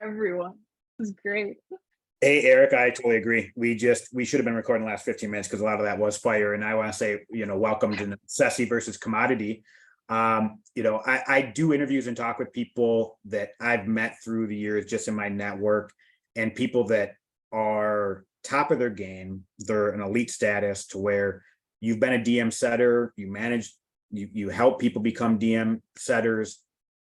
everyone. This is great. Hey, Eric, I totally agree. We should have been recording the last 15 minutes because a lot of that was fire. And I want to say, welcome to necessity versus commodity. I do interviews and talk with people that I've met through the years just in my network, and people that are top of their game. They're an elite status to where you've been a DM setter, you help people become DM setters,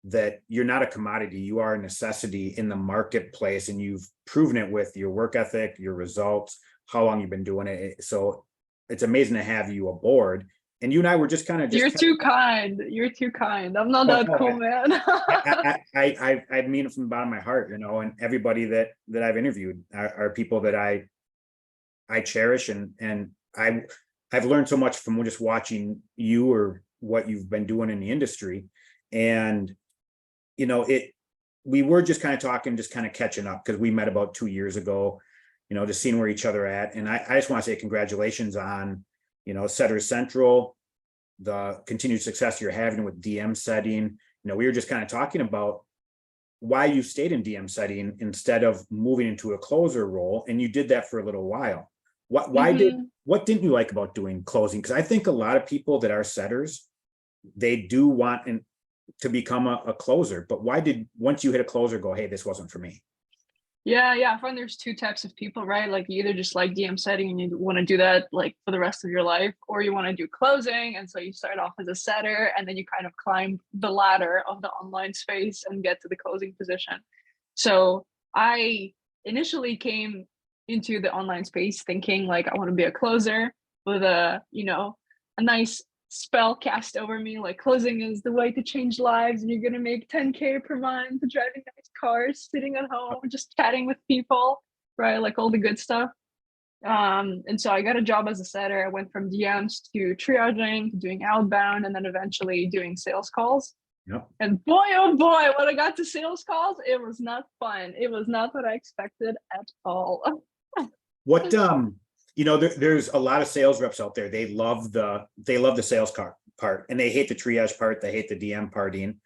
that you're not a commodity, you are a necessity in the marketplace, and you've proven it with your work ethic, your results, how long you've been doing it. So it's amazing to have you aboard. And you and I were just kind of You're too kind. You're too kind. I'm not that cool, man. I mean it from the bottom of my heart, and everybody that I've interviewed are people that I cherish, and I've learned so much from just watching you or what you've been doing in the industry. And we were just kind of talking, just kind of catching up, because we met about 2 years ago, just seeing where each other at. And I just want to say congratulations on, Setters Central, the continued success you're having with DM setting. We were just kind of talking about why you stayed in DM setting instead of moving into a closer role. And you did that for a little while. What didn't you like about doing closing? Because I think a lot of people that are setters, they do want to become a closer, but why did, once you hit a closer, go, hey, this wasn't for me? Yeah, I find there's two types of people, right? Like, you either just like DM setting and you want to do that like for the rest of your life, or you want to do closing, and so you start off as a setter and then you kind of climb the ladder of the online space and get to the closing position. So I initially came into the online space thinking like I want to be a closer with a nice spell cast over me, like closing is the way to change lives, and you're gonna make 10K per month, driving nice cars, sitting at home, just chatting with people, right? Like all the good stuff. And so I got a job as a setter. I went from DMs to triaging, to doing outbound, and then eventually doing sales calls. Yep. And boy, oh boy, when I got to sales calls, it was not fun. It was not what I expected at all. What there's a lot of sales reps out there. They love the sales part, and they hate the triage part. They hate the DM parting.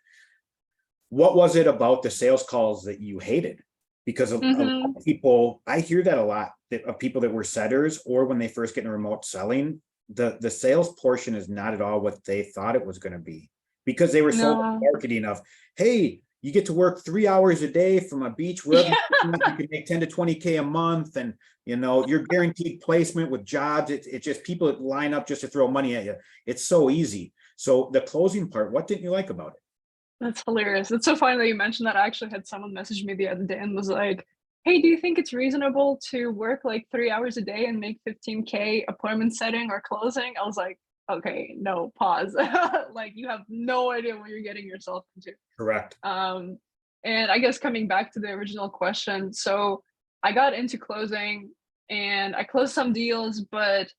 What was it about the sales calls that you hated? Because of a lot of people, I hear that a lot, of people that were setters, or when they first get into remote selling, the sales portion is not at all what they thought it was going to be, because they were sold marketing of, hey, you get to work 3 hours a day from a beach wherever you can make 10 to 20K a month, and you're guaranteed placement with jobs. It's just people that line up just to throw money at you. It's so easy. So the closing part, what didn't you like about it? That's hilarious. It's so funny that you mentioned that. I actually had someone message me the other day and was like, hey, do you think it's reasonable to work like 3 hours a day and make 15K appointment setting or closing? I was like, okay, no, pause. Like, you have no idea what you're getting yourself into. Correct. And I guess coming back to the original question, so I got into closing and I closed some deals, but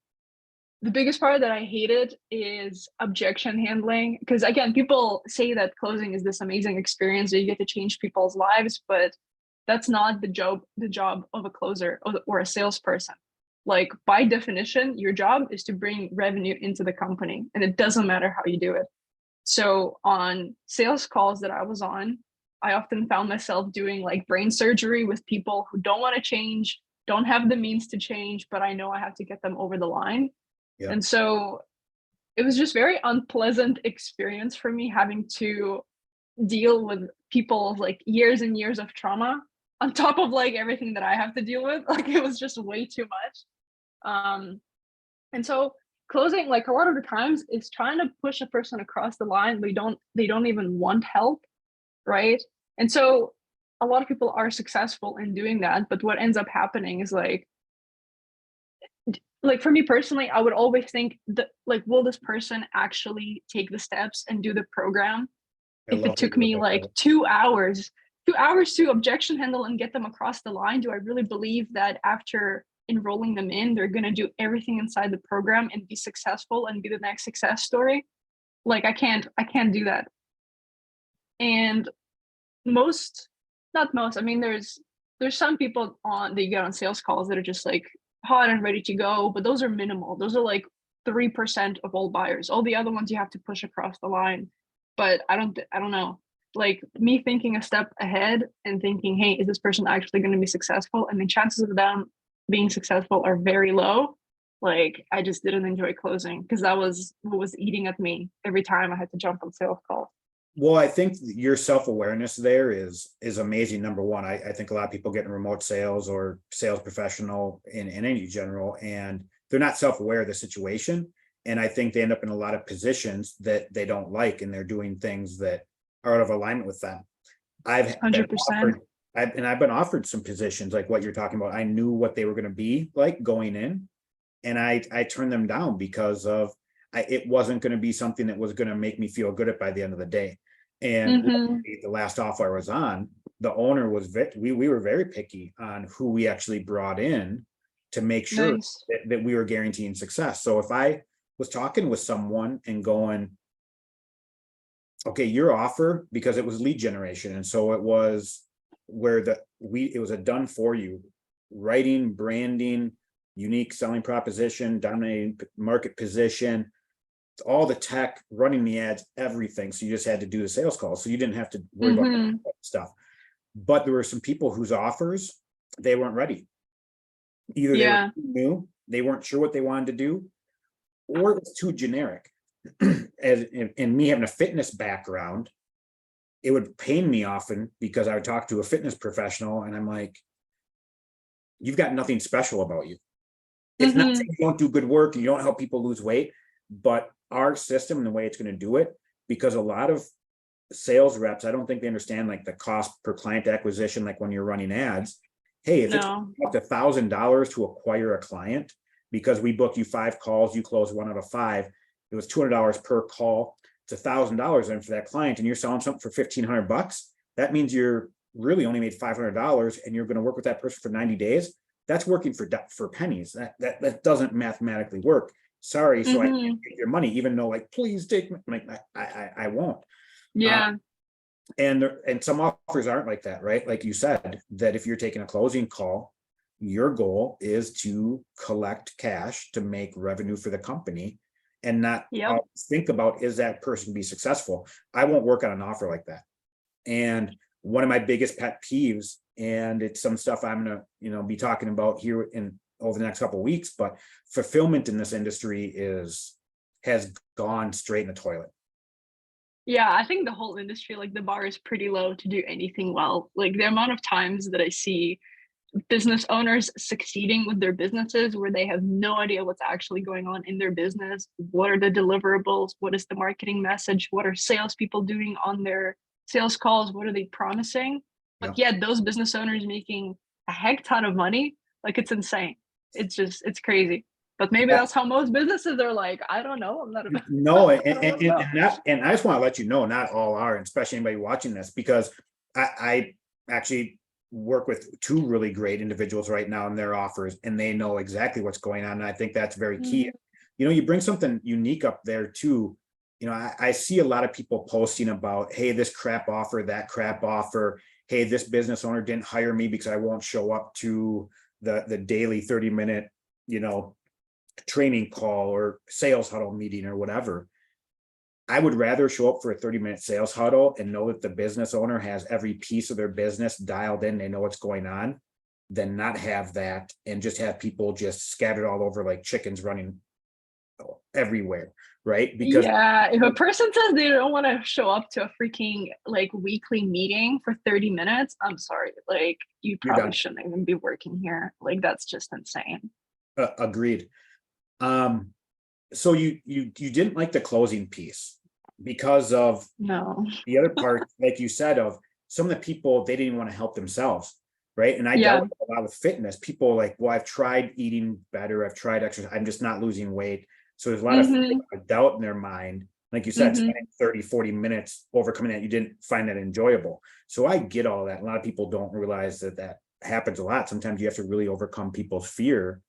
the biggest part that I hated is objection handling. Because again, people say that closing is this amazing experience that you get to change people's lives, but that's not the job of a closer or a salesperson. Like, by definition, your job is to bring revenue into the company, and it doesn't matter how you do it. So on sales calls that I was on, I often found myself doing like brain surgery with people who don't want to change, don't have the means to change, but I know I have to get them over the line. Yeah. And so it was just very unpleasant experience for me, having to deal with people like years and years of trauma on top of like everything that I have to deal with. Like, it was just way too much. And so closing, like, a lot of the times, is trying to push a person across the line. They don't even want help, right? And so a lot of people are successful in doing that, but what ends up happening is like for me personally, I would always think that, like, will this person actually take the steps and do the program? If it took me like 2 hours to objection handle and get them across the line, do I really believe that after enrolling them in, they're going to do everything inside the program and be successful and be the next success story? Like, I can't do that. And not most, I mean, there's some people that you get on sales calls that are just like hot and ready to go, but those are minimal. Those are like 3% of all buyers. All the other ones you have to push across the line. But I don't know. like me thinking a step ahead and thinking, hey, is this person actually going to be successful? And the chances of them being successful are very low. Like I just didn't enjoy closing because that was what was eating at me every time I had to jump on sales calls. Well, I think your self-awareness there is amazing. Number one, I think a lot of people get in remote sales or sales professional in any general, and they're not self-aware of the situation. And I think they end up in a lot of positions that they don't like, and they're doing things that are out of alignment with them. I've been 100%. offered, I've been offered some positions like what you're talking about. I knew what they were going to be like going in, and I turned them down because of it wasn't going to be something that was going to make me feel good by the end of the day. And Mm-hmm. the last offer I was on, the owner was we were very picky on who we actually brought in to make sure Nice. that we were guaranteeing success. So if I was talking with someone and going, okay, your offer, because it was lead generation, and so it was where it was a done for you writing, branding, unique selling proposition, dominating market position, all the tech, running the ads, everything. So you just had to do the sales calls. So you didn't have to worry about Mm-hmm. that stuff. But there were some people whose offers, they weren't ready. Either they were Yeah. too new, they weren't sure what they wanted to do, or it was too generic. And me having a fitness background, it would pain me often because I would talk to a fitness professional and I'm like, you've got nothing special about you. It's not Mm-hmm. saying you don't do good work and you don't help people lose weight, but our system and the way it's going to do it, because a lot of sales reps, I don't think they understand like the cost per client acquisition, like when you're running ads. Hey, if it's No. up to $1,000 to acquire a client, because we book you 5 calls, you close 1 out of 5, it was $200 per call. It's $1,000 then for that client, and you're selling something for $1,500. That means you're really only made $500, and you're going to work with that person for 90 days. That's working for pennies. That doesn't mathematically work. Sorry, so I can't Mm-hmm. take your money, even though like, please take my, I won't. Uh, Yeah. and some offers aren't like that, right? Like you said, that if you're taking a closing call, your goal is to collect cash to make revenue for the company and not Yep. think about, is that person be successful? I won't work on an offer like that. And one of my biggest pet peeves, and it's some stuff I'm gonna, be talking about here in over the next couple of weeks, but fulfillment in this industry has gone straight in the toilet. Yeah, I think the whole industry, like the bar is pretty low to do anything well. Like the amount of times that I see business owners succeeding with their businesses where they have no idea what's actually going on in their business. What are the deliverables? What is the marketing message? What are salespeople doing on their sales calls? What are they promising? But Yeah. yet those business owners making a heck ton of money, like it's insane. It's crazy. But maybe Yeah. that's how most businesses are like. I don't know. I'm not a No, I don't know. and I just want to let you know, not all are, and especially anybody watching this, because I actually work with 2 really great individuals right now in their offers, and they know exactly what's going on. And I think that's very key. Mhm. You bring something unique up there too. I see a lot of people posting about, hey, this crap offer, that crap offer. Hey, this business owner didn't hire me because I won't show up to the daily 30-minute, you know, training call or sales huddle meeting or whatever. I would rather show up for a 30-minute sales huddle and know that the business owner has every piece of their business dialed in, they know what's going on, than not have that and just have people just scattered all over like chickens running everywhere, right? Because Yeah, if a person says they don't want to show up to a freaking like weekly meeting for 30 minutes, I'm sorry. Like you you're probably done. shouldn't even be working here. Like that's just insane. Agreed. Um, so you didn't like the closing piece because of No. the other part, like you said, of some of the people, they didn't want to help themselves, right? And I dealt Yeah. with a lot with fitness. People like, well, I've tried eating better, I've tried exercise, I'm just not losing weight. So there's a lot of Mhm. doubt in their mind. Like you said, Mhm. spending 30, 40 minutes overcoming that, you didn't find that enjoyable. So I get all that. A lot of people don't realize that happens a lot. Sometimes you have to really overcome people's fear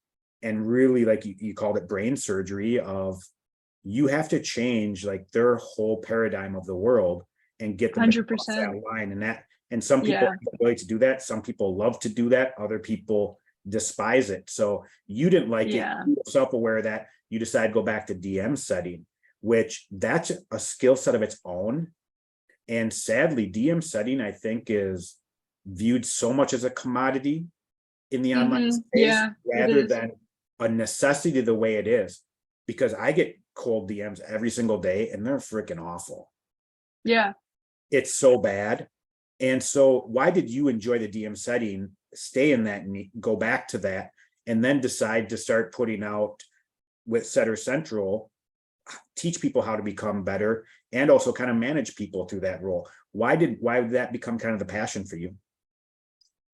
and really, like you called it, brain surgery of, you have to change like their whole paradigm of the world and get them to cross 100%. that line. And some people Yeah. have the ability to do that. Some people love to do that. Other people despise it. So you didn't like it. Yeah. You were self-aware of that. You decide to go back to DM setting, which that's a skill set of its own. And sadly, DM setting, I think, is viewed so much as a commodity in the online space Yeah, it rather is. than a necessity the way it is. Because I get cold DMs every single day and they're freaking awful. Yeah. It's so bad. And so, why did you enjoy the DM setting, stay in that, and go back to that, and then decide to start putting out with Setter Central, teach people how to become better, and also kind of manage people through that role? Why did that become kind of the passion for you?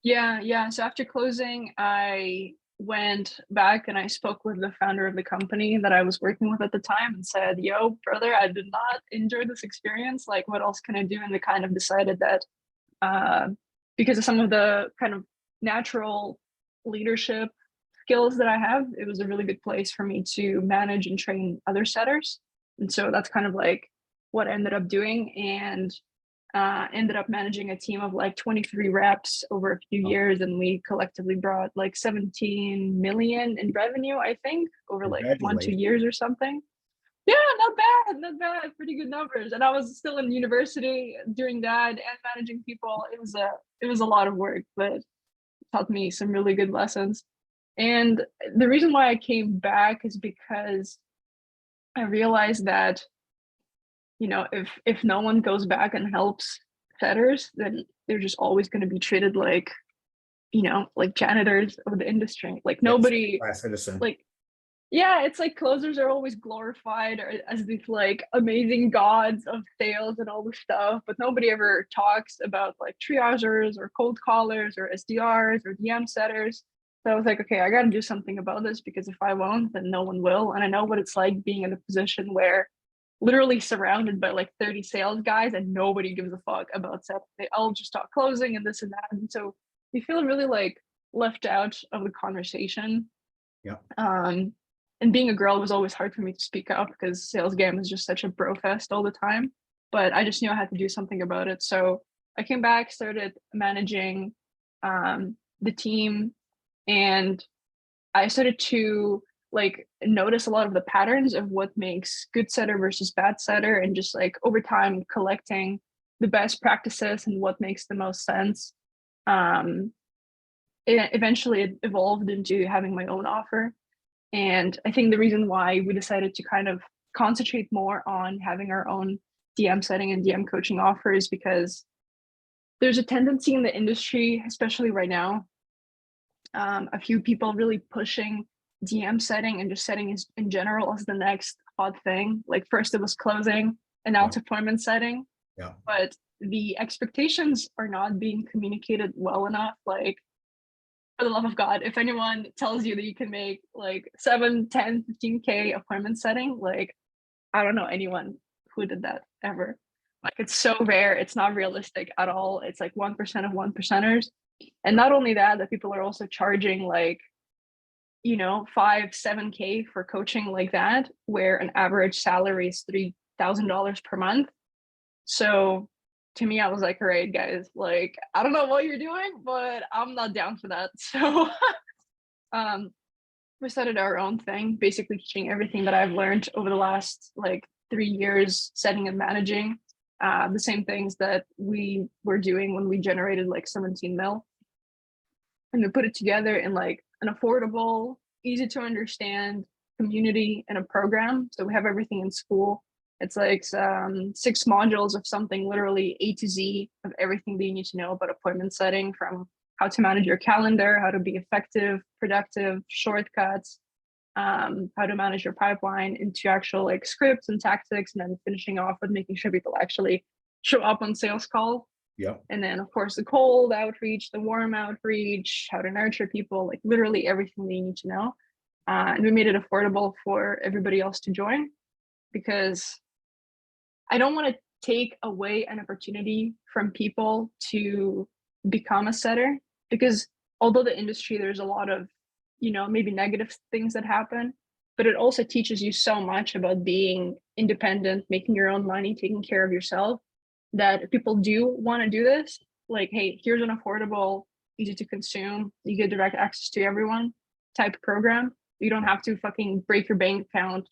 Yeah, yeah. So after closing, I went back and I spoke with the founder of the company that I was working with at the time and said, "Yo, brother, I did not enjoy this experience. Like, what else can I do?" And they kind of decided that uh, because of some of the kind of natural leadership skills that I have, it was a really good place for me to manage and train other setters. And so that's kind of like what I ended up doing. And ended up managing a team of like 23 reps over a few Oh, years, and we collectively brought like 17 million in revenue, I think, over like 1 2 years or something. Yeah, not bad, pretty good numbers. And I was still in university doing that and managing people. It was a lot of work, but it taught me some really good lessons. And the reason why I came back is because I realized that, if no one goes back and helps setters, then they're just always going to be treated like, like janitors of the industry. Like yes, nobody, class citizen. like, yeah, it's like closers are always glorified as these like amazing gods of sales and all this stuff, but nobody ever talks about like triagers or cold callers or SDRs or DM setters. So I was like, okay, I got to do something about this, because if I won't, then no one will. And I know what it's like being in a position where literally surrounded by like 30 sales guys and nobody gives a fuck about sales. They all just talk closing and this and that. And so you feel really like left out of the conversation. Yeah. Um, and being a girl was always hard for me to speak up because sales game is just such a bro fest all the time. But I just knew I had to do something about it. So I came back, started managing the team, and I started to like notice a lot of the patterns of what makes good setter versus bad setter, and just like over time collecting the best practices and what makes the most sense. Um, eventually it evolved into having my own offer. And I think the reason why we decided to kind of concentrate more on having our own DM setting and DM coaching offer is because there's a tendency in the industry, especially right now, a few people really pushing DM setting and just setting is in general as the next hot thing. Like first it was closing and now Yeah. it's appointment setting, Yeah. but the expectations are not being communicated well enough. Like, for the love of God, if anyone tells you that you can make like 7, 10, 15K appointment setting, like I don't know anyone who did that ever. Like it's so rare, it's not realistic at all. It's like 1% of 1%ers. And Yeah. not only that, that people are also charging like, 5, 7K for coaching like that, where an average salary is $3,000 per month. So to me, I was like, all right, guys, like I don't know what you're doing, but I'm not down for that. So um we started our own thing, basically teaching everything that I've learned over the last like 3 years, setting and managing the same things that we were doing when we generated like 17 mil, and we put it together in like an affordable, easy to understand community and a program. So we have everything in school. It's like 6 modules of something literally A to Z of everything that you need to know about appointment setting, from how to manage your calendar, how to be effective, productive, shortcuts, how to manage your pipeline, into actual like scripts and tactics, and then finishing off with making sure people actually show up on sales call. Yeah. And then, of course, the cold outreach, the warm outreach, how to nurture people, like literally everything that you need to know. And we made it affordable for everybody else to join, because I don't want to take away an opportunity from people to become a setter. Because although the industry, there's a lot of, maybe negative things that happen, but it also teaches you so much about being independent, making your own money, taking care of yourself, that if people do want to do this, like, hey, here's an affordable, easy to consume, you get direct access to everyone type program. You don't have to fucking break your bank account,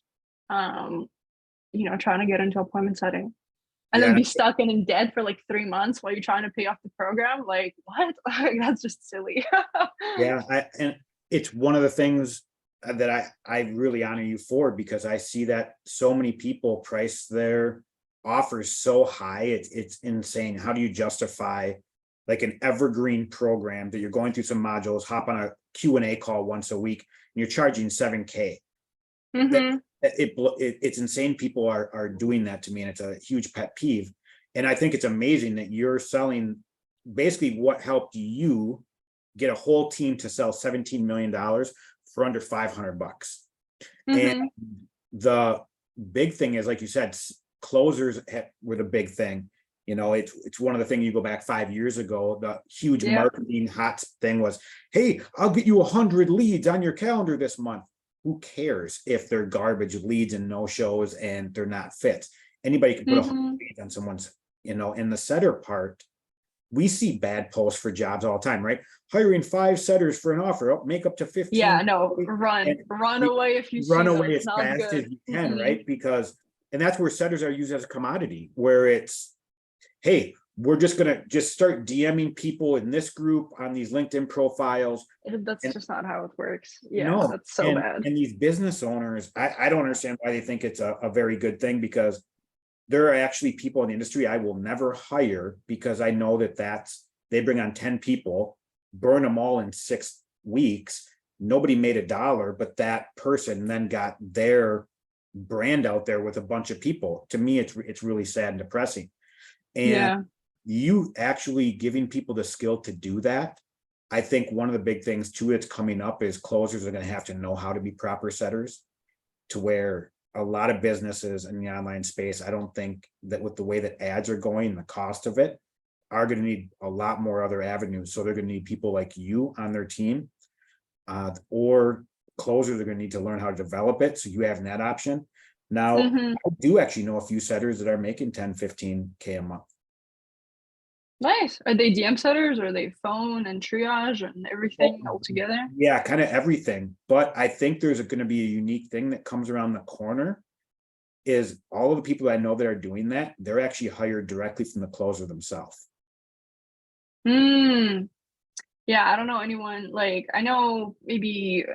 trying to get into appointment setting. and then Yeah, be stuck and in debt for like 3 months while you're trying to pay off the program. Like what? Like, that's just silly. yeah. And it's one of the things that I really honor you for, because I see that so many people price their offers so high. It's insane. How do you justify like an evergreen program that you're going through some modules, hop on a Q&A call once a week, and you're charging 7K? That Hmm. it's insane. People are doing that to me, and it's a huge pet peeve. And I think it's amazing that you're selling basically what helped you get a whole team to sell $17 million for under $500. And Hmm. the big thing is, like you said, closers were the big thing. It's one of the things. You go back 5 years ago, the huge Yeah. marketing hot thing was, hey, I'll get you 100 leads on your calendar this month. Who cares if they're garbage leads and no shows and they're not fits? Anybody can put 100 Hmm. leads on someone's, in the setter part. We see bad posts for jobs all the time, right? Hiring 5 setters for an offer, make up to 15. Yeah, no, And run you away if you run see that. away It's as not fast as good. you can, Hmm. right? And that's where setters are used as a commodity, where it's, hey, we're just gonna start DMing people in this group on these LinkedIn profiles. That's And just not how it works. Yeah, no, that's so and bad. these business owners, I don't understand why they think it's a very good thing, because there are actually people in the industry I will never hire, because I know they bring on 10 people, burn them all in 6 weeks. Nobody made $1, but that person then got their brand out there with a bunch of people. To me, it's really sad and depressing. And Yeah. you actually giving people the skill to do that. I think one of the big things too that's coming up is closers are going to have to know how to be proper setters, to where a lot of businesses in the online space, I don't think that with the way that ads are going, the cost of it, are going to need a lot more other avenues. So they're going to need people like you on their team, or closers are going to need to learn how to develop it. So you have that option. Now, Hmm. I do actually know a few setters that are making 10, 15K a month. Nice. Are they DM setters or are they phone and triage and everything all together? Yeah, kind of everything. But I think there's going to be a unique thing that comes around the corner, is all of the people I know that are doing that, they're actually hired directly from the closer themselves. Hmm. Yeah, I don't know anyone. Like, I know maybe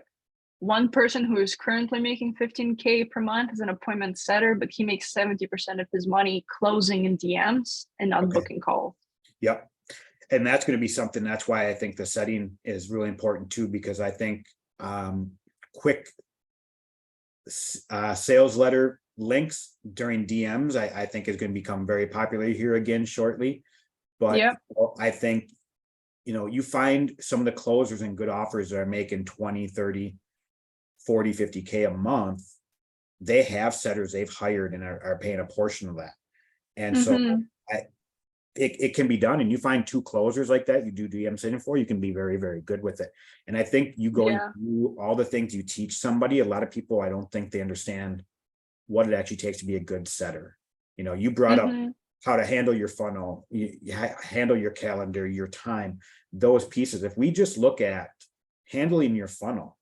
one person who is currently making 15K per month as an appointment setter, but he makes 70% of his money closing in DMs and not Okay. booking calls. Yep. And that's going to be something, that's why I think the setting is really important too, because I think quick sales letter links during DMs, I think is going to become very popular here again shortly. But Yep. I think, you find some of the closers and good offers that are making 20, 30, 40, 50K a month. They have setters they've hired and are paying a portion of that. And so Hmm. I, it can be done. And you find 2 closers like that, you do DM sitting for, you can be very, very good with it. And I think you going Yeah. through all the things you teach somebody, a lot of people, I don't think they understand what it actually takes to be a good setter. You brought up Hmm. how to handle your funnel, you handle your calendar, your time, those pieces. If we just look at handling your funnel,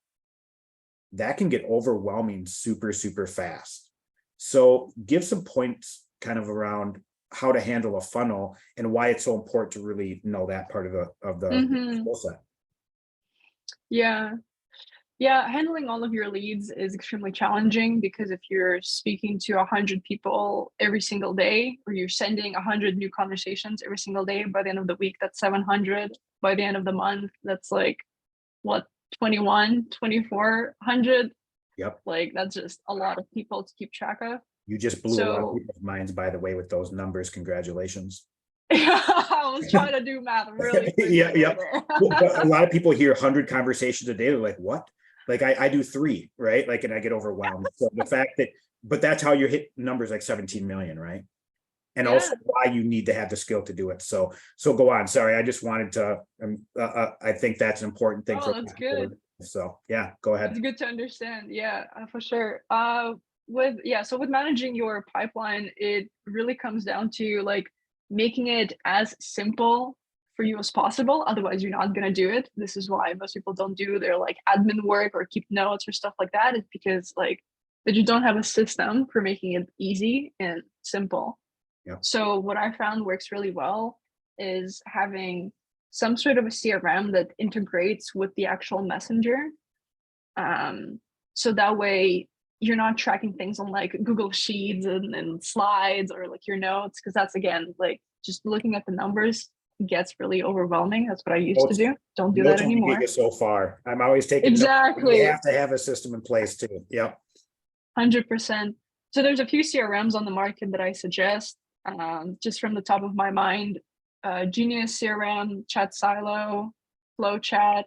that can get overwhelming super, super fast. So give some points kind of around how to handle a funnel and why it's so important to really know that part of the Hmm. skill set. Yeah. Yeah, handling all of your leads is extremely challenging because if you're speaking to 100 people every single day, or you're sending 100 new conversations every single day, by the end of the week, that's 700. By the end of the month, that's like, what, 21, 2,400? Yep. Like, that's just a lot of people to keep track of. You just blew a lot of So, people's minds, by the way, with those numbers. Congratulations. I was trying to do math really Yeah, quickly over yeah. But a there. lot of people hear 100 conversations a day. They're like, what? Like I do 3, right? Like, and I get overwhelmed. So the fact that, but that's how you hit numbers like 17 million, right? And also Yeah. why you need to have the skill to do it. So go on. Sorry, I just wanted to. I think that's an important thing Oh, for that's people. good. So yeah, go ahead. It's good to understand. Yeah, for sure. So with managing your pipeline, it really comes down to like making it as simple for you as possible. Otherwise, you're not gonna do it. This is why most people don't do their like admin work or keep notes or stuff like that. It's because like that you don't have a system for making it easy and simple. So what I found works really well is having some sort of a CRM that integrates with the actual messenger. So that way you're not tracking things on like Google Sheets and slides or like your notes, because that's again like just looking at the numbers gets really overwhelming. That's what I used to Notes, do. Don't do that notes only get anymore. you so far. I'm always taking notes. You Exactly. have to have a system in place too. Yep. 100%. So there's a few CRMs on the market that I suggest, just from the top of my mind. Genius CRM, Chat Silo, Flow Chat.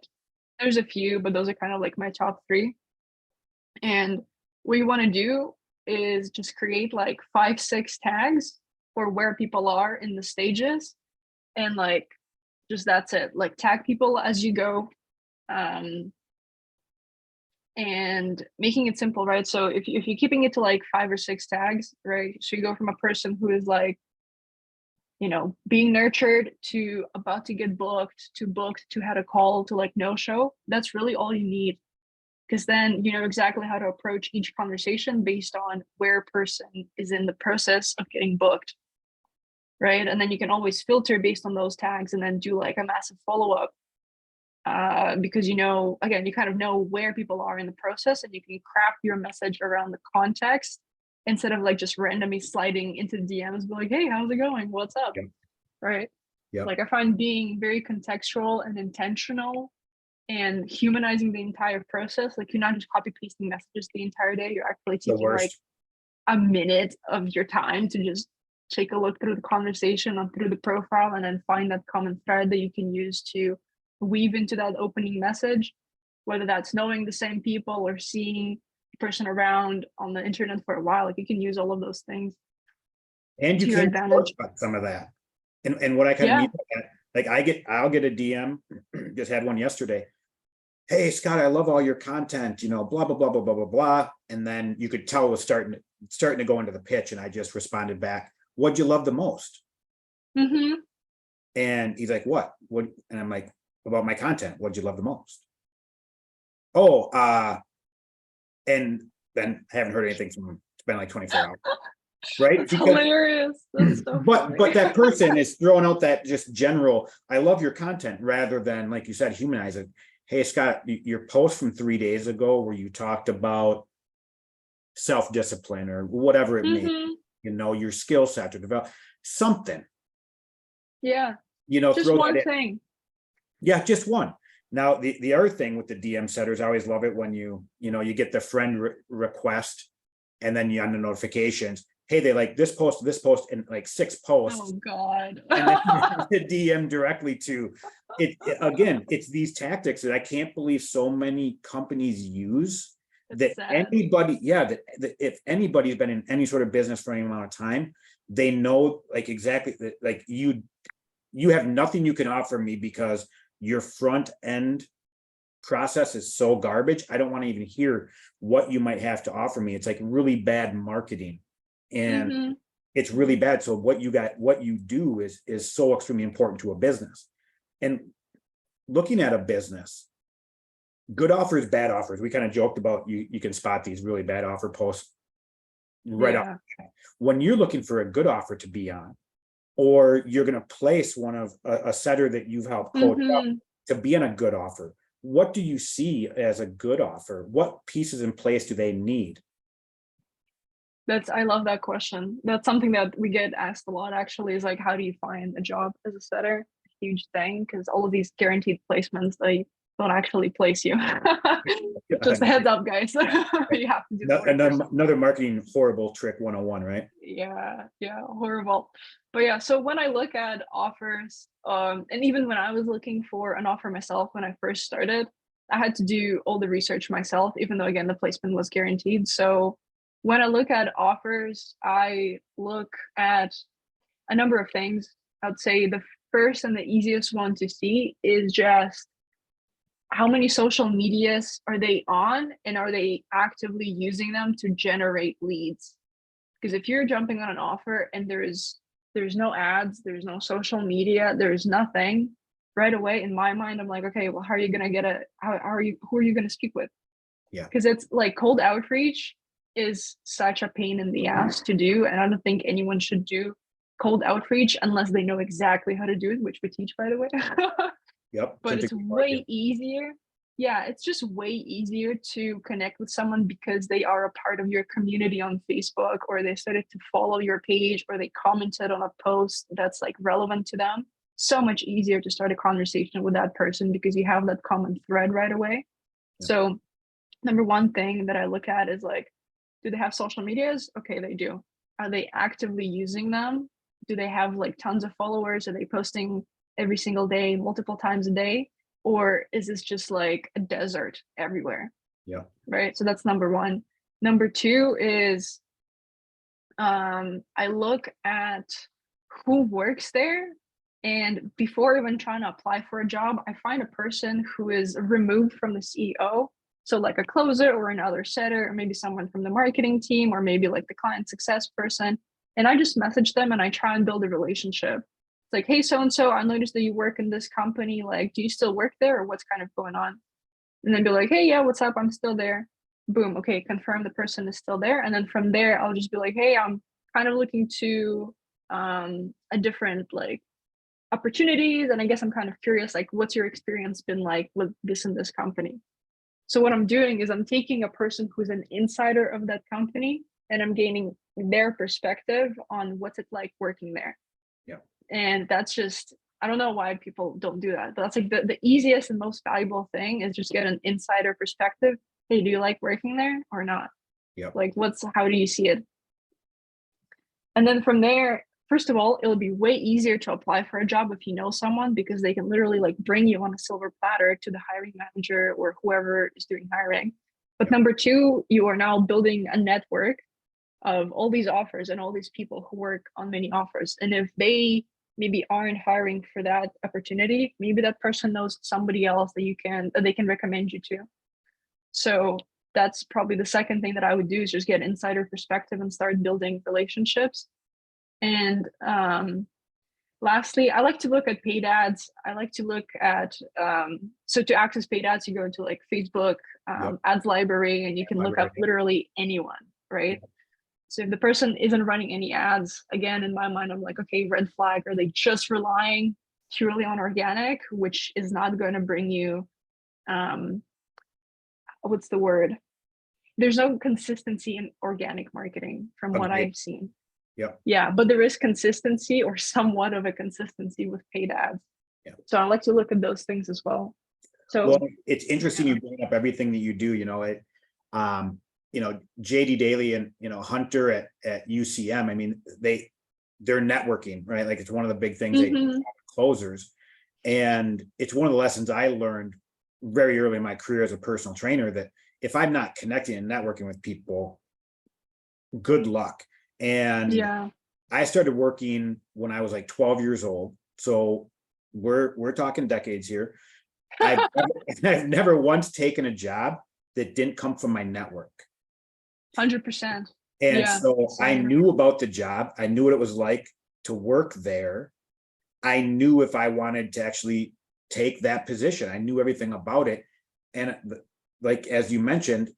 There's a few, but those are kind of like my top three. And what you want to do is just create like 5, 6 tags for where people are in the stages, and like just that's it. Like tag people as you go. And making it simple, right? So if you're keeping it to like 5 or 6 tags, right? So you go from a person who is like, being nurtured to about to get booked to had a call to like no show. That's really all you need, because then you know exactly how to approach each conversation based on where a person is in the process of getting booked, right? And then you can always filter based on those tags and then do like a massive follow-up, because again, you kind of know where people are in the process, and you can craft your message around the context instead of like just randomly sliding into the DMs, be like, hey, how's it going? What's up? Yep. Right. Yep. Like I find being very contextual and intentional and humanizing the entire process. Like you're not just copy pasting messages the entire day. You're actually The taking like worst. a minute of your time to just take a look through the conversation and through the profile, and then find that common thread that you can use to weave into that opening message, whether that's knowing the same people or seeing the person around on the internet for a while. Like you can use all of those things And you to your can advantage. shortcut some of that. And what I kind of Yeah. mean by that, like I'll get a DM, just had one yesterday. Hey Scott, I love all your content, blah, blah, blah, blah, blah, blah, blah. And then you could tell it was starting to go into the pitch. And I just responded back, what'd you love the most? Mm-hmm. And he's like, what? And I'm like, about my content. What'd you love the most? Oh, and then I haven't heard anything from him. It's been like 24 hours. Right? That's Because hilarious. That's so but funny. that person is throwing out that just general, I love your content, rather than, like you said, humanize it. Hey Scott, your post from 3 days ago where you talked about self-discipline or whatever it may Mm-hmm. be, your skill set to develop something, Yeah. Just throw that one in. thing. Yeah, just one. Now, the other thing with the DM setters, I always love it when you get the friend request, and then you on the notifications, hey, they like this post, and like 6 Oh posts, God. and then the DM directly to it. Again, it's these tactics that I can't believe so many companies use. It's That sad. anybody, that if anybody's been in any sort of business for any amount of time, they know like exactly that, like you have nothing you can offer me because your front end process is so garbage. I don't want to even hear what you might have to offer me. It's like really bad marketing, and Mm-hmm. it's really bad. So what you do is so extremely important to a business. And looking at a business, good offers, bad offers. We kind of joked about you can spot these really bad offer posts right off. Yeah. When you're looking for a good offer to be on, or you're going to place one of a setter that you've helped coach up Mm-hmm. to be on a good offer, what do you see as a good offer? What pieces in place do they need? I love that question. That's something that we get asked a lot actually, is like, how do you find a job as a setter? Huge thing, because all of these guaranteed placements, they don't actually place you. Just a heads up, guys. You have to do the work yourself. Another marketing horrible trick 101, right? Yeah, horrible. But yeah, so when I look at offers, and even when I was looking for an offer myself when I first started, I had to do all the research myself, even though again the placement was guaranteed. So when I look at offers, I look at a number of things. I'd say the first and the easiest one to see is just how many social medias are they on, and are they actively using them to generate leads? Because if you're jumping on an offer and there's no ads, there's no social media, there's nothing, right away in my mind I'm like, okay, well, how are you going to get who are you going to speak with? Yeah. Because it's like cold outreach is such a pain in the ass to do, and I don't think anyone should do cold outreach unless they know exactly how to do it, which we teach, by the way. Yep. But it's way easier. Yeah, it's just way easier to connect with someone because they are a part of your community on Facebook, or they started to follow your page, or they commented on a post that's like relevant to them. So much easier to start a conversation with that person because you have that common thread right away. Yeah. So, number one thing that I look at is like, do they have social medias? Okay, they do. Are they actively using them? Do they have like tons of followers? Are they posting every single day, multiple times a day? Or is this just like a desert everywhere? Yeah. Right. So that's number one. Number two is I look at who works there. And before even trying to apply for a job, I find a person who is removed from the CEO. So, like a closer or another setter, or maybe someone from the marketing team, or maybe like the client success person. And I just message them and I try and build a relationship. It's like, hey, so and so, I noticed that you work in this company. Like, do you still work there, or what's kind of going on? And then be like, hey, yeah, what's up? I'm still there. Boom. Okay, confirm the person is still there. And then from there, I'll just be like, hey, I'm kind of looking to a different like opportunities. And I guess I'm kind of curious, like, what's your experience been like with this and this company? So what I'm doing is I'm taking a person who's an insider of that company and I'm gaining their perspective on what's it like working there. Yeah. And that's just, I don't know why people don't do that. But that's like the easiest and most valuable thing is just get an insider perspective. Hey, do you like working there or not? Yeah. Like, how do you see it? And then from there, first of all, it'll be way easier to apply for a job if you know someone, because they can literally like bring you on a silver platter to the hiring manager or whoever is doing hiring. But number two, you are now building a network of all these offers and all these people who work on many offers. And if they maybe aren't hiring for that opportunity, maybe that person knows somebody else that they can recommend you to. So that's probably the second thing that I would do, is just get insider perspective and start building relationships. And lastly, I like to look at paid ads. I like to look at, so to access paid ads, you go into like Facebook ads library, and you can look up literally anyone, right? Yep. So if the person isn't running any ads, again, in my mind, I'm like, okay, red flag. Are they just relying purely on organic, which is not going to bring you, what's the word? There's no consistency in organic marketing from what I've seen. Yeah. Yeah, but there is consistency, or somewhat of a consistency, with paid ads. Yeah. So I like to look at those things as well. So well, it's interesting you bring up everything that you do. JD Daly and Hunter at UCM. I mean, they're networking, right? Like, it's one of the big things they do with closers. And it's one of the lessons I learned very early in my career as a personal trainer, that if I'm not connecting and networking with people, good luck. And I started working when I was like 12 years old. So we're talking decades here. I've never once taken a job that didn't come from my network. 100%. And so I knew about the job. I knew what it was like to work there. I knew if I wanted to actually take that position, I knew everything about it. And like, as you mentioned,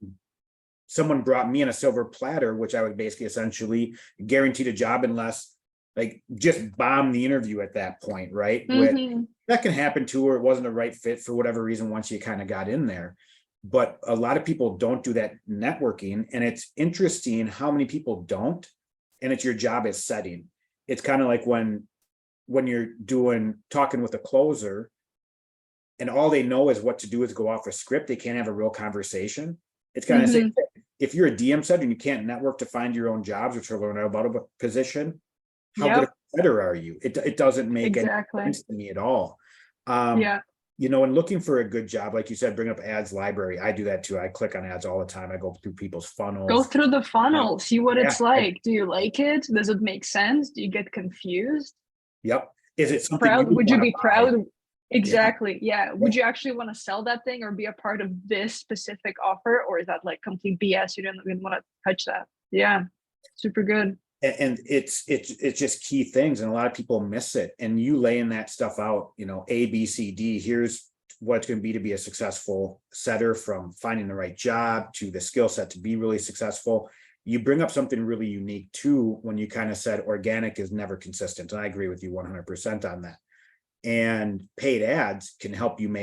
someone brought me in a silver platter, which I would basically essentially guaranteed a job unless, like, just bomb the interview at that point, right? That can happen too, or it wasn't a right fit for whatever reason once you kind of got in there. But a lot of people don't do that networking, and it's interesting how many people don't, and it's your job is setting. It's kind of like when you're talking with a closer, and all they know is what to do is go off a script. They can't have a real conversation. It's kind of the same thing. If you're a DM setter and you can't network to find your own jobs or to learn about a position, how good a setter are you? It doesn't make any sense to me at all. And looking for a good job, like you said, bring up ads library. I do that too. I click on ads all the time. I go through people's funnels. Go through the funnel, see what it's like. Do you like it? Does it make sense? Do you get confused? Yep. Is it something would you be proud? Exactly. Yeah. Would you actually want to sell that thing or be a part of this specific offer? Or is that like complete BS? You don't even want to touch that. Yeah. Super good. And it's just key things. And a lot of people miss it. And you laying that stuff out, A, B, C, D, here's what it's going to be a successful setter, from finding the right job to the skill set to be really successful. you bring up something really unique too when you kind of said organic is never consistent. And I agree with you 100% on that. And paid ads can help you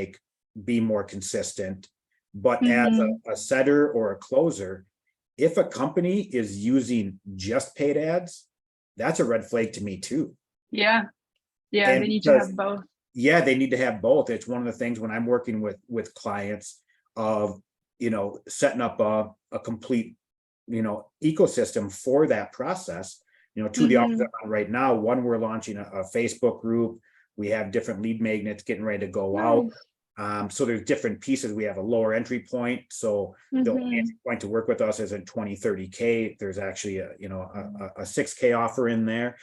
be more consistent. But as Mhm. a setter or a closer, if a company is using just paid ads, that's a red flag to me too. Yeah. Yeah, And they need to because have both. yeah, they need to have both. It's one of the things when I'm working with clients of, setting up a complete, ecosystem for that process. Two of the offers Mhm. I'm on right now, one, we're launching a Facebook group. We have different lead magnets getting ready to go out. Nice. So there's different pieces. We have a lower entry point. So the only entry Mhm. point to work with us isn't 20, 30K. There's actually a 6K offer in there.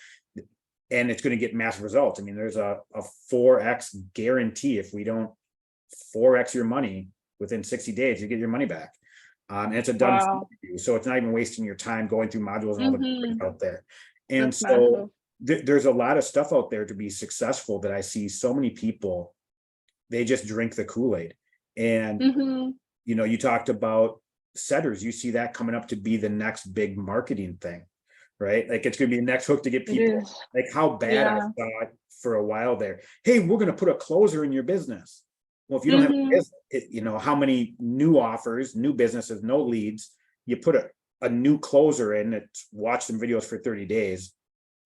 And it's going to get massive results. I mean, there's a 4X guarantee. If we don't 4X your money within 60 days, you get your money back. And it's a done fee Wow. for you. So it's not even wasting your time going through modules and all the Mhm. out there. And That's so massive. there's a lot of stuff out there to be successful that I see so many people, they just drink the Kool-Aid. And, Mhm. you talked about setters. You see that coming up to be the next big marketing thing, right? Like it's going to be the next hook to get It people. is. Like how bad I Yeah. thought for a while there. Hey, we're going to put a closer in your business. Well, if you don't have a Mhm. business, how many new offers, new businesses, no leads, you put a new closer in it, watch some videos for 30 days.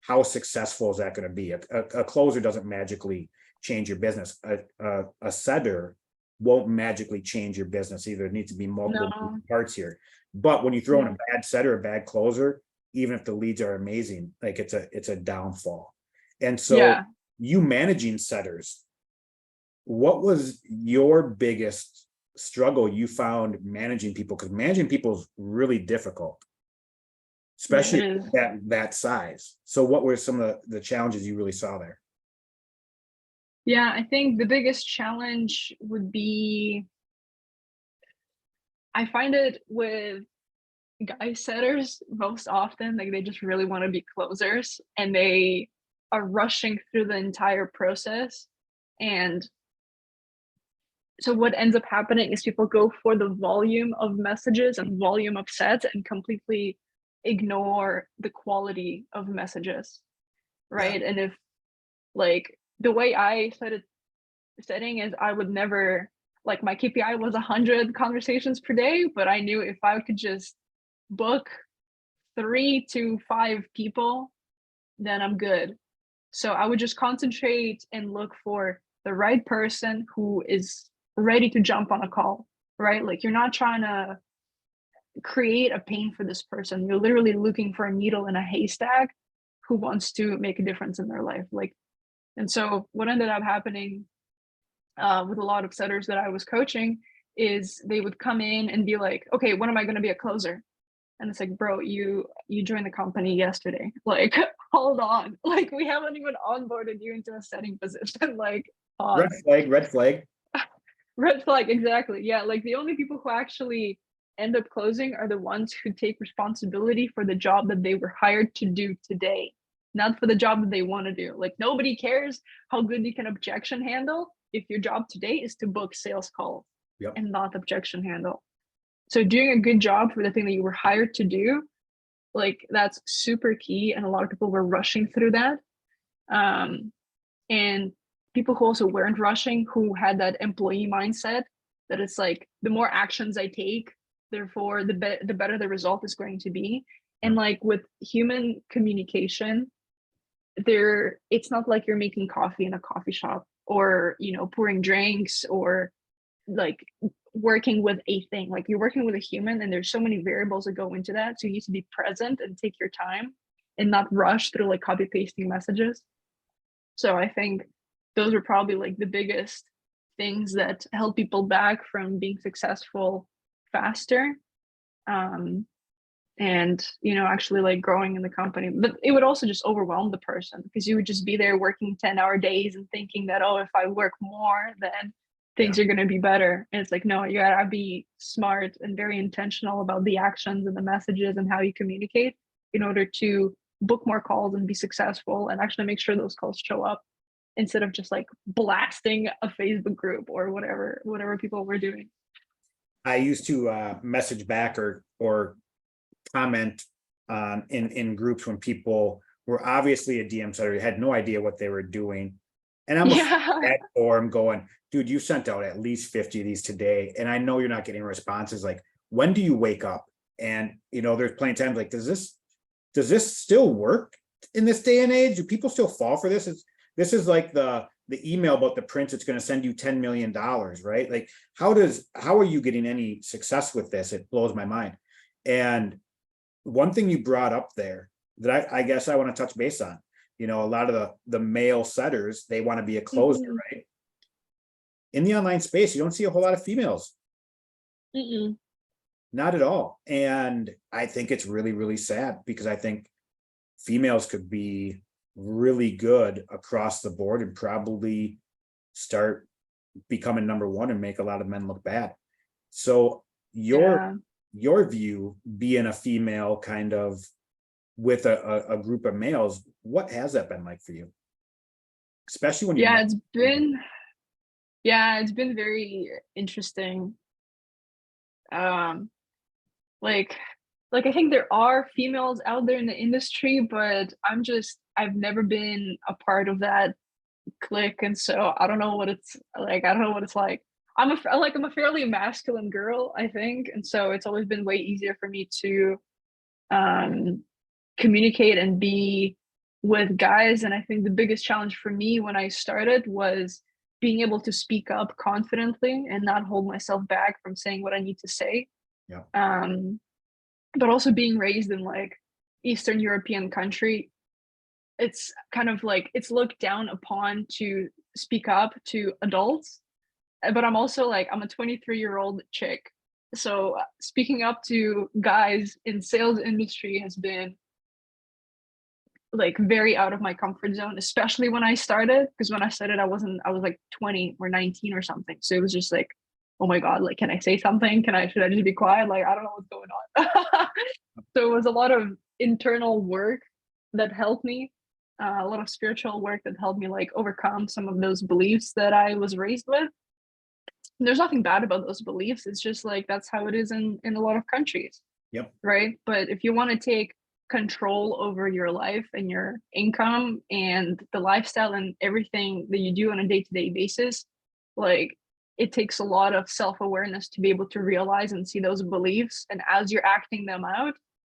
How successful is that going to be? A closer doesn't magically change your business. A setter won't magically change your business either. It needs to be multiple No. parts here. But when you throw in Yeah. a bad setter, a bad closer, even if the leads are amazing, like it's a downfall. And so Yeah. you managing setters, what was your biggest struggle you found managing people? Because managing people is really difficult, Yeah, it especially is. that size. So what were some of the challenges you really saw there? Yeah, I think the biggest challenge would be I find it with guy setters most often, like they just really want to be closers and they are rushing through the entire process. And so what ends up happening is people go for the volume of messages and volume of sets and completely ignore the quality of messages, Yeah. right? And if like the way I set it setting is I would never like my KPI was 100 conversations per day, but I knew if I could just book 3 to 5 people, then I'm good. So I would just concentrate and look for the right person who is ready to jump on a call, right? Like you're not trying to create a pain for this person. You're literally looking for a needle in a haystack who wants to make a difference in their life. Like, and so what ended up happening with a lot of setters that I was coaching is they would come in and be like, okay, when am I going to be a closer? And it's like, bro, you joined the company yesterday. Like, hold on. Like, we haven't even onboarded you into a setting position. Like, Red pause. flag, red flag. Red flag, exactly. Yeah, like the only people who actually end up closing are the ones who take responsibility for the job that they were hired to do today, not for the job that they want to do. Like nobody cares how good you can objection handle if your job today is to book sales calls Yep. and not objection handle. So doing a good job for the thing that you were hired to do, like that's super key. And a lot of people were rushing through that. And people who also weren't rushing, who had that employee mindset that it's like the more actions I take, therefore the better the result is going to be. And Yep. like with human communication, there it's not like you're making coffee in a coffee shop or pouring drinks or like working with a thing. Like you're working with a human and there's so many variables that go into that, so you need to be present and take your time and not rush through like copy pasting messages. So I think those are probably like the biggest things that held people back from being successful faster. Um, and actually like growing in the company, but it would also just overwhelm the person because you would just be there working 10-hour days and thinking that, oh, if I work more then Yeah. things are going to be better. And it's like, no, you gotta be smart and very intentional about the actions and the messages and how you communicate in order to book more calls and be successful and actually make sure those calls show up instead of just like blasting a Facebook group or whatever people were doing. I used to message back or comment in groups when people were obviously a DM setter, had no idea what they were doing. And I'm Yeah. at forum going, dude, you sent out at least 50 of these today. And I know you're not getting responses. Like, when do you wake up? And there's plenty of times like, does this still work in this day and age? Do people still fall for this? This is like the email about the prince, it's going to send you $10 million, right? Like, how are you getting any success with this? It blows my mind. And one thing you brought up there that I guess I want to touch base on, a lot of the male setters, they want to be a closer, Mhm. right? In the online space, you don't see a whole lot of females. Mm-mm. Not at all. And I think it's really, really sad, because I think females could be really good across the board and probably start becoming number one and make a lot of men look bad. So Yeah. your view, being a female kind of with a group of males, what has that been like for you? Especially when you're Yeah, not. it's been very interesting. Um, like I think there are females out there in the industry, but I've never been a part of that clique, and so I don't know what it's like. I don't know what it's like. I'm a fairly masculine girl, I think, and so it's always been way easier for me to um communicate and be with guys. And I think the biggest challenge for me when I started was being able to speak up confidently and not hold myself back from saying what I need to say. Yeah. Um, but also being raised in like Eastern European country, it's kind of like it's looked down upon to speak up to adults. But I'm also like, I'm a 23-year-old chick. So speaking up to guys in sales industry has been like very out of my comfort zone, especially when I started. Because when I started, I was like 20 or 19 or something. So it was just like, oh my God, like, can I say something? Should I just be quiet? Like, I don't know what's going on. So it was a lot of internal work that helped me, a lot of spiritual work that helped me like overcome some of those beliefs that I was raised with. And there's nothing bad about those beliefs. It's just like that's how it is in a lot of countries, Yep. right? But if you want to take control over your life and your income and the lifestyle and everything that you do on a day-to-day basis, like it takes a lot of self-awareness to be able to realize and see those beliefs, and as you're acting them out,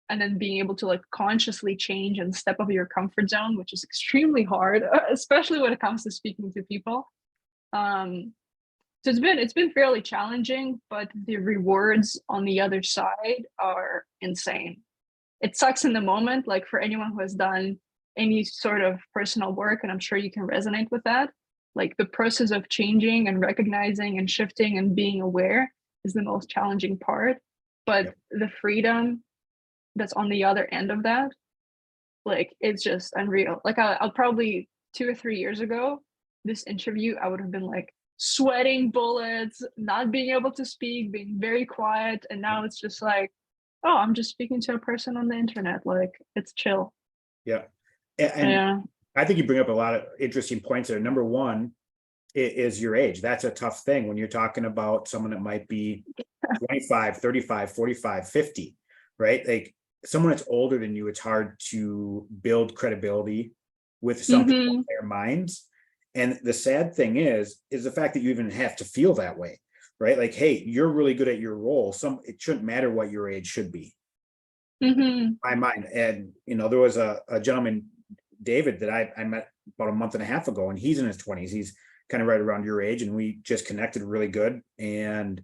and then being able to like consciously change and step out of your comfort zone, which is extremely hard, especially when it comes to speaking to people. Um so it's been fairly challenging, but the rewards on the other side are insane. It sucks in the moment, like for anyone who has done any sort of personal work, and I'm sure you can resonate with that. Like the process of changing and recognizing and shifting and being aware is the most challenging part. But Yep. the freedom that's on the other end of that, like it's just unreal. Like I'll probably 2 or 3 years ago, this interview, I would have been like sweating bullets, not being able to speak, being very quiet. And now it's just like, oh, I'm just speaking to a person on the internet. Like it's chill. Yeah. And Yeah. I think you bring up a lot of interesting points there. Number one is your age. That's a tough thing when you're talking about someone that might be 25, 35, 45, 50, right? Like someone that's older than you, it's hard to build credibility with some people in Mm-hmm. their minds. And the sad thing is the fact that you even have to feel that way, right? Like, hey, you're really good at your role. It shouldn't matter what your age should be. Mm-hmm. My mind. And there was a gentleman, David, that I met about a month and a half ago, and he's in his 20s. He's kind of right around your age, and we just connected really good. And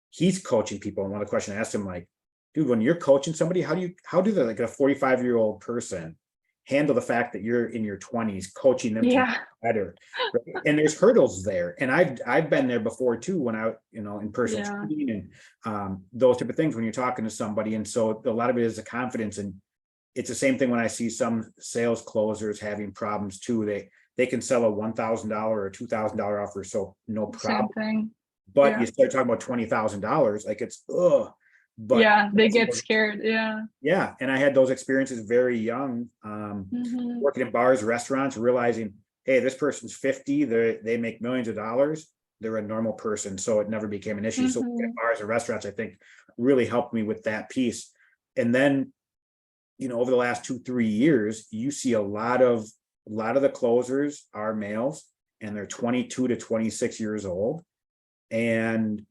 he's coaching people. And one of the questions I asked him, like, dude, when you're coaching somebody, how do the like a 45-year-old person handle the fact that you're in your 20s coaching them to be Yeah. better? Right? And there's hurdles there. And I've been there before too, when I, in personal Yeah. training and those type of things when you're talking to somebody. And so a lot of it is the confidence. And it's the same thing when I see some sales closers having problems too. They can sell a $1,000 or $2,000 offer, so no Same problem. thing. But Yeah. you start talking about $20,000, like it's But Yeah. They get scared. Yeah. yeah, and I had those experiences very young, Mm-hmm. working in bars, restaurants, realizing, hey, this person's 50, they make millions of dollars. They're a normal person, so it never became an issue. So working Mm-hmm. at bars and restaurants, I think, really helped me with that piece. And then, over the last 2-3 years, you see a lot of the closers are males, and they're 22 to 26 years old. And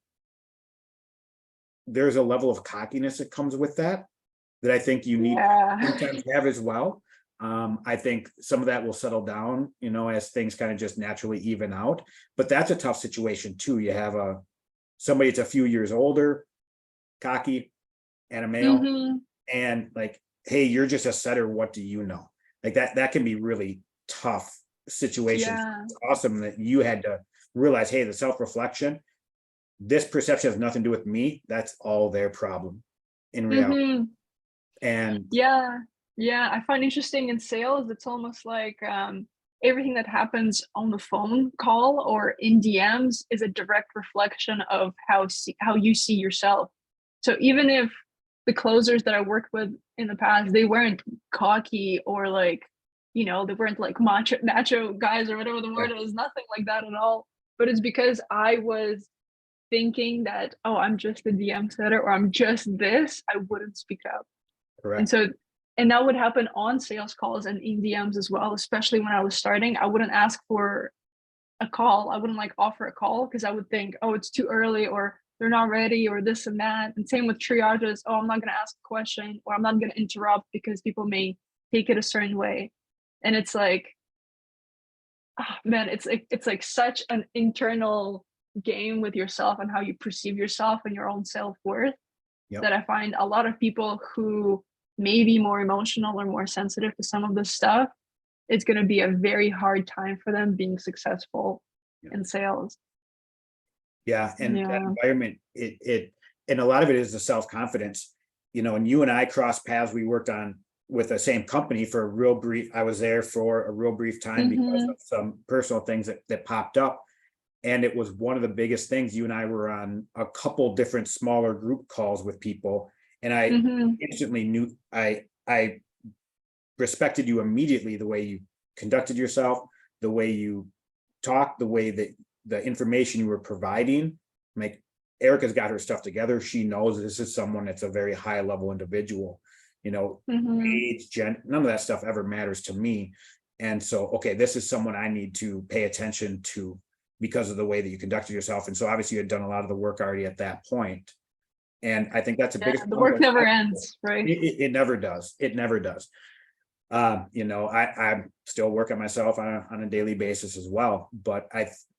there's a level of cockiness that comes with that I think you need Yeah. sometimes have as well. I think some of that will settle down, as things kind of just naturally even out. But that's a tough situation too. You have somebody that's a few years older, cocky, and a male, Hmm. and like, hey, you're just a setter. What do you know? Like that can be really tough situation. Yeah. It's awesome that you had to realize, hey, the self-reflection, this perception has nothing to do with me. That's all their problem in reality. Hmm. And Yeah. Yeah. I find interesting in sales, it's almost like everything that happens on the phone call or in DMs is a direct reflection of how you see yourself. So even if the closers that I worked with in the past, they weren't cocky or like, they weren't like macho guys or whatever the yeah, word is, nothing like that at all. But it's because I was thinking that, oh, I'm just a DM setter or I'm just this, I wouldn't speak up. And correct. so, and that would happen on sales calls and in DMs as well, especially when I was starting. I wouldn't ask for a call. I wouldn't like offer a call because I would think, oh, it's too early or they're not ready or this and that. And same with triages. Oh, I'm not going to ask a question or I'm not going to interrupt because people may take it a certain way. And it's like, oh, man, it's like such an internal game with yourself and how you perceive yourself and your own self-worth Yep. that I find a lot of people who may be more emotional or more sensitive to some of this stuff, it's going to be a very hard time for them being successful Yeah. in sales. Yeah. And that Yeah. environment, and a lot of it is the self-confidence, and you and I crossed paths. We worked on with the same company for a real brief. I was there for a real brief time because Mhm. of some personal things that popped up. And it was one of the biggest things. You and I were on a couple different smaller group calls with people. And I Mhm. instantly knew I respected you immediately, the way you conducted yourself, the way you talked, the way that the information you were providing. Like, Erika's got her stuff together. She knows this is someone that's a very high level individual. Mhm. Age, none of that stuff ever matters to me. And so, okay, this is someone I need to pay attention to because of the way that you conducted yourself. And so obviously you had done a lot of the work already at that point. And I think that's the Yeah, biggest the one, work but never ends, right? it never does. It never does. I'm still working myself on a daily basis as well, but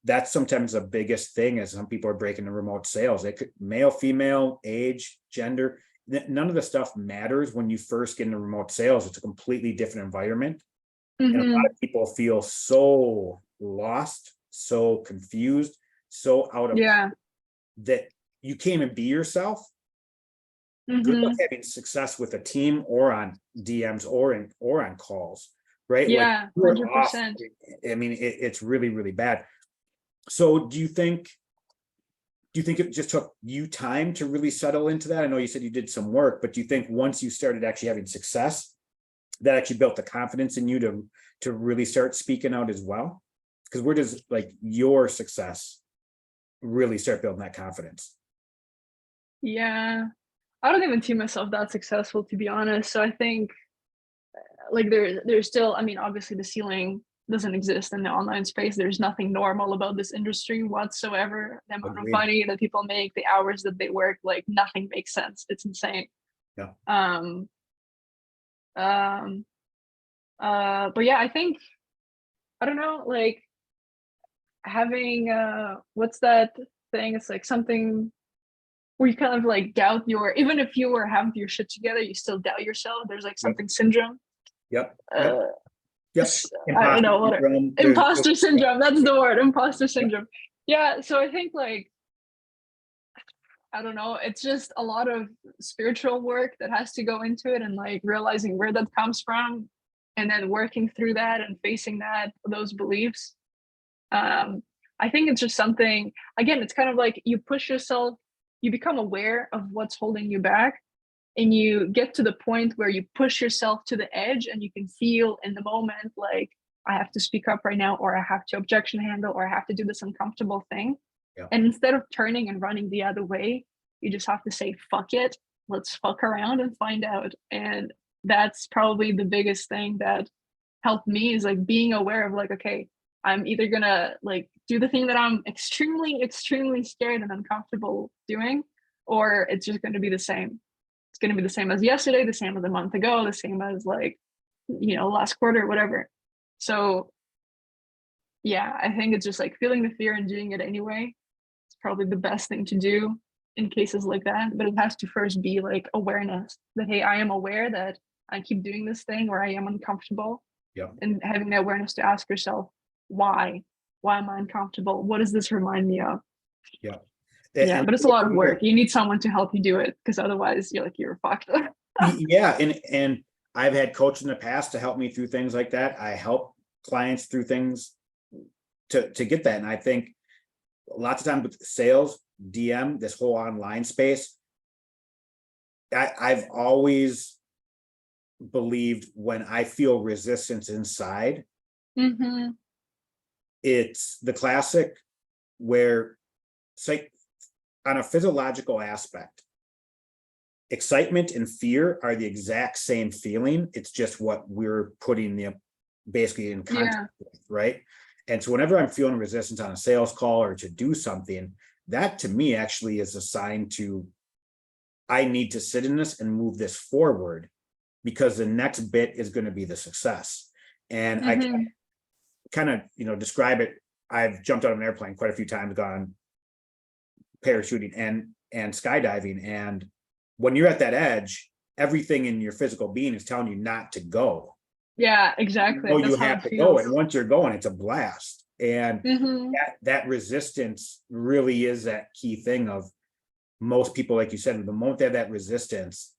that's sometimes the biggest thing is some people are breaking the remote sales. It could male, female, age, gender, none of the stuff matters when you first get into remote sales. It's a completely different environment. And a lot Mhm. of people feel so lost, so confused, so out of Yeah. that you can't even be yourself. Good luck Mhm. having success with a team or on DMs or on calls, right? Like, Yeah, you're off. 100%. I mean, it's really, really bad. So do you think it just took you time to really settle into that? I know you said you did some work, but do you think once you started actually having success, that actually built the confidence in you to really start speaking out as well? Because where does like your success really start building that confidence? Yeah. I don't even see myself that successful, to be honest. So I think like there's still, I mean, obviously the ceiling doesn't exist in the online space. There's nothing normal about this industry whatsoever. The amount of Agreed. money that people make, the hours that they work, like nothing makes sense. It's insane. Yeah. Um, um, but yeah, I think I don't know, like having what's that thing? It's like something where you kind of like doubt your even if you were having your shit together, you still doubt yourself. There's like Yep. something syndrome. Yep. Yep. Uh, Yep. I don't Imposter know what syndrome. imposter syndrome. That's Yeah. the word, imposter Yep. syndrome. Yeah, so I think like I don't know, it's just a lot of spiritual work that has to go into it and like realizing where that comes from and then working through that and facing those beliefs. Um, I think it's just something again, it's kind of like you push yourself, you become aware of what's holding you back and you get to the point where you push yourself to the edge and you can feel in the moment like I have to speak up right now or I have to objection handle or I have to do this uncomfortable thing, Yep. and instead of turning and running the other way, you just have to say fuck it let's fuck around and find out. And that's probably the biggest thing that helped me, is like being aware of like, okay, I'm either gonna like do the thing that I'm extremely, extremely scared and uncomfortable doing, or it's just gonna be the same. It's gonna be the same as yesterday, the same as a month ago, the same as like, last quarter, whatever. So yeah, I think it's just like feeling the fear and doing it anyway. It's probably the best thing to do in cases like that. But it has to first be like awareness that, hey, I am aware that I keep doing this thing where I am uncomfortable, Yeah. and having the awareness to ask yourself, why? Why am I uncomfortable? What does this remind me of? Yeah. Yeah, And but it's a lot of work. You need someone to help you do it, because otherwise you're fucked. yeah, and I've had coaches in the past to help me through things like that. I help clients through things to get that. And I think lots of times with sales, DM, this whole online space, I've always believed when I feel resistance inside, Mm-hmm. it's the classic where it's like on a physiological aspect, excitement and fear are the exact same feeling. It's just what we're putting the basically in contact Yeah. with, right? And so whenever I'm feeling resistance on a sales call or to do something, that to me actually is a sign to, I need to sit in this and move this forward, because the next bit is going to be the success. And I Mm-hmm. kind of, describe it. I've jumped out of an airplane quite a few times, gone parachuting and skydiving. And when you're at that edge, everything in your physical being is telling you not to go. Yeah, You exactly. know That's you how have it to go, feels. and once you're going, it's a blast. And Mm-hmm. that resistance really is that key thing of most people, like you said, the moment they have that resistance,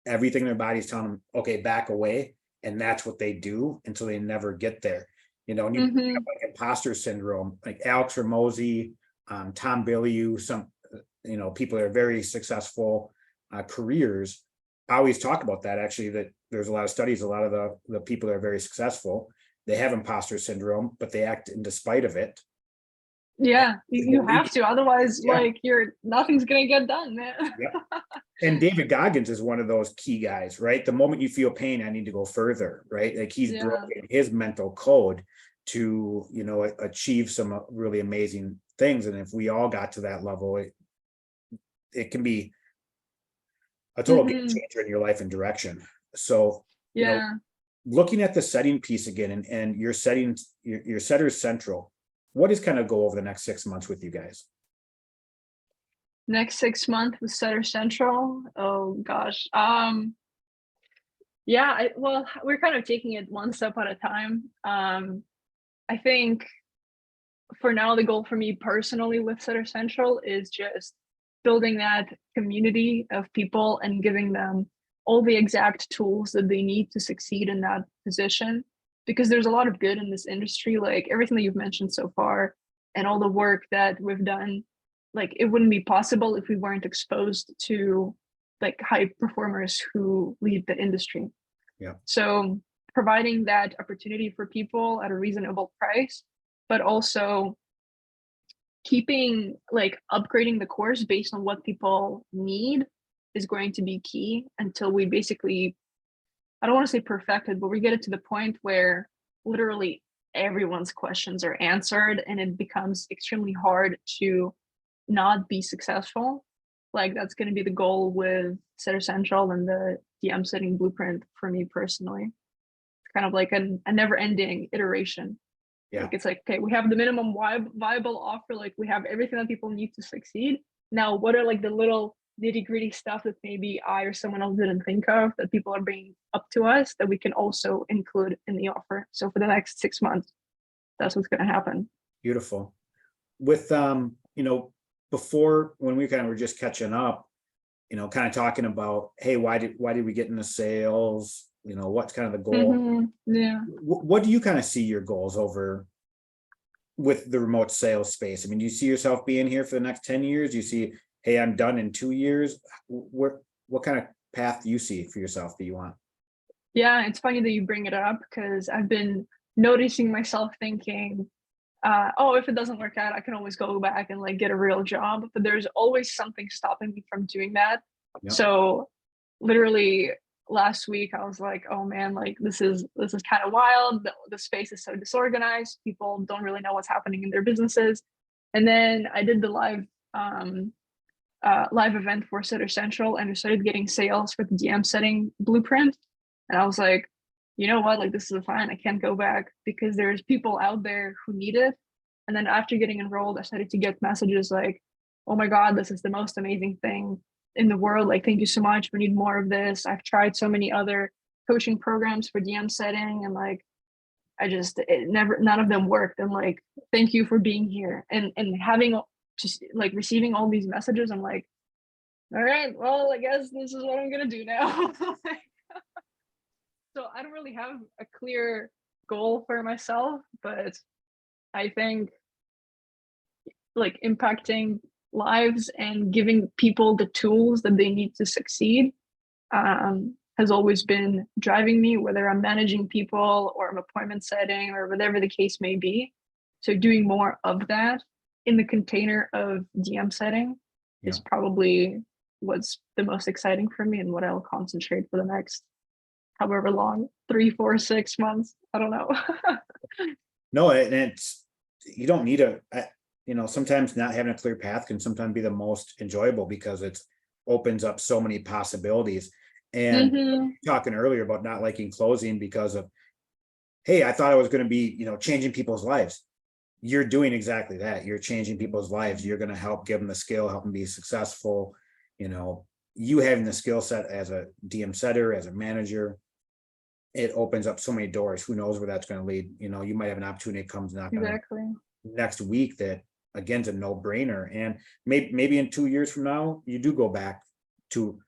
everything in their body's telling them, okay, back away. And that's what they do until they never get there. And you Mm-hmm. have like imposter syndrome, like Alex Ramosi, Tom Bilyeu, some, people that are very successful careers. I always talk about that, actually, that there's a lot of studies, a lot of the people that are very successful, they have imposter syndrome, but they act in despite of it. Yeah, you Believe, have to, otherwise, yeah, like, nothing's gonna get done, man. yeah. And David Goggins is one of those key guys, right? The moment you feel pain, I need to go further, right? Like he's Yeah. broken his mental code to, achieve some really amazing things. And if we all got to that level, it can be a total game Mm-hmm. changer in your life and direction. So, Yeah. looking at the setting piece again, and your settings, your setters central, what is kind of go over the next 6 months with you guys? Next 6 months with Sutter Central. Oh gosh. Yeah, well, we're kind of taking it one step at a time. I think for now, the goal for me personally with Sutter Central is just building that community of people and giving them all the exact tools that they need to succeed in that position. Because there's a lot of good in this industry, like everything that you've mentioned so far, and all the work that we've done. Like it wouldn't be possible if we weren't exposed to like high performers who lead the industry. Yeah. So providing that opportunity for people at a reasonable price, but also keeping like upgrading the course based on what people need is going to be key until we basically, I don't want to say perfected, but we get it to the point where literally everyone's questions are answered and it becomes extremely hard to not be successful. Like that's going to be the goal with Setter Central and the DM setting blueprint for me personally. It's kind of like a never ending iteration. Yeah. Like it's like, okay, we have the minimum viable offer. Like we have everything that people need to succeed. Now, what are like the little nitty gritty stuff that maybe I or someone else didn't think of that people are bringing up to us that we can also include in the offer? So for the next 6 months, that's what's going to happen. Beautiful. With, before, when we kind of were just catching up, kind of talking about, hey, why did we get into sales? What's kind of the goal? Mm-hmm. Yeah. What do you kind of see your goals over with the remote sales space? I mean, do you see yourself being here for the next 10 years? Do you see, hey, I'm done in 2 years? What kind of path do you see for yourself that you want? Yeah, it's funny that you bring it up because I've been noticing myself thinking, oh, if it doesn't work out, I can always go back and like get a real job. But there's always something stopping me from doing that. Yeah. So literally last week I was like, oh man, like this is kind of wild. The space is so disorganized. People don't really know what's happening in their businesses. And then I did the live event for Sitter Central, and I started getting sales for the DM setting blueprint. And I was like, you know what, like this is fine. I can't go back because there's people out there who need it. And then after getting enrolled, I started to get messages like, oh my God, this is the most amazing thing in the world. Like, thank you so much. We need more of this. I've tried so many other coaching programs for DM setting, and like none of them worked. And like, thank you for being here. And having just like receiving all these messages, I'm like, all right, well, I guess this is what I'm gonna do now. So I don't really have a clear goal for myself, but I think like impacting lives and giving people the tools that they need to succeed has always been driving me, whether I'm managing people or I'm appointment setting or whatever the case may be. So doing more of that in the container of DM setting Yeah. is probably what's the most exciting for me and what I'll concentrate for the next however long, 3, 4, 6 months. I don't know. No, and it's, you don't need sometimes not having a clear path can sometimes be the most enjoyable because it opens up so many possibilities. And talking earlier about not liking closing because of, hey, I thought I was going to be, changing people's lives. You're doing exactly that. You're changing people's lives. You're going to help give them the skill, help them be successful. You having the skill set as a DM setter, as a manager, it opens up so many doors. Who knows where that's going to lead? You might have an opportunity that comes knocking Exactly. next week that again is a no-brainer. And maybe in 2 years from now, you do go back to,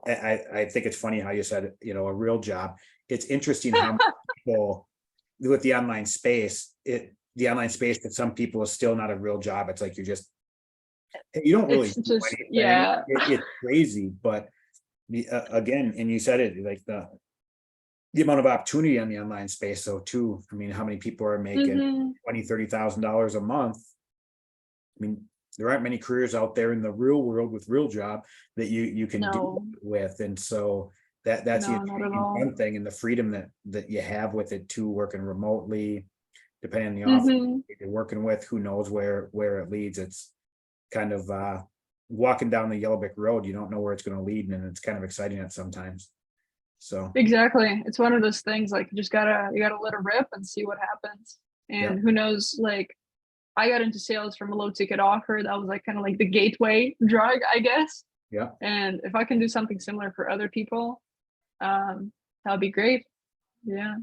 I think it's funny how you said, a real job. It's interesting how people with the online space, the online space that some people is still not a real job. It's like you don't really It's do just, anything. yeah. It's crazy, but again, and you said it, like the amount of opportunity on the online space. So too, I mean, how many people are making $20,000-$30,000 a month? I mean, there aren't many careers out there in the real world with real job that you can do with. And so that's the not at all. fun thing, and the freedom that you have with it too, working remotely, depending on the office you're working with, who knows where it leads. It's kind of walking down the yellow brick road. You don't know where it's going to lead, and it's kind of exciting at sometimes. So Exactly. It's one of those things like you gotta let it rip and see what happens. And who knows, like I got into sales from a low ticket offer. That was like kind of like the gateway drug, I guess. yeah. And if I can do something similar for other people, that would be great. Yeah.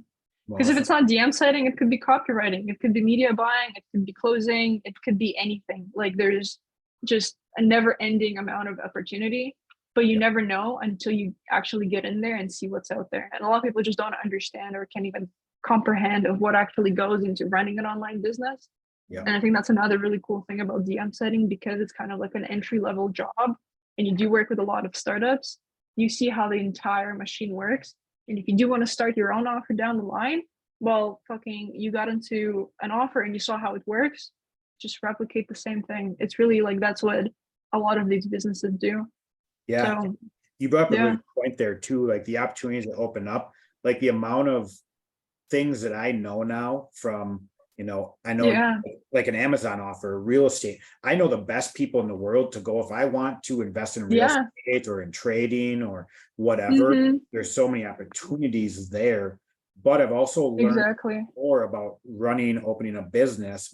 Well, Because if it's not DM setting, it could be copywriting, it could be media buying, it could be closing, it could be anything. Like there's just a never ending amount of opportunity, but you never know until you actually get in there and see what's out there. And a lot of people just don't understand or can't even comprehend of what actually goes into running an online business. yeah. And I think that's another really cool thing about DM setting, because it's kind of like an entry level job and you do work with a lot of startups. You see how the entire machine works. And if you do want to start your own offer down the line, well, fucking, you got into an offer and you saw how it works. Just replicate the same thing. It's really like that's what a lot of these businesses do. Yeah. So, You brought up a yeah. really point there too, like the opportunities that open up, like the amount of things that I know now from, I know Yeah. like an Amazon offer, real estate. I know the best people in the world to go if I want to invest in real Yeah. estate or in trading or whatever. There's so many opportunities there. But I've also learned Exactly. more about opening a business.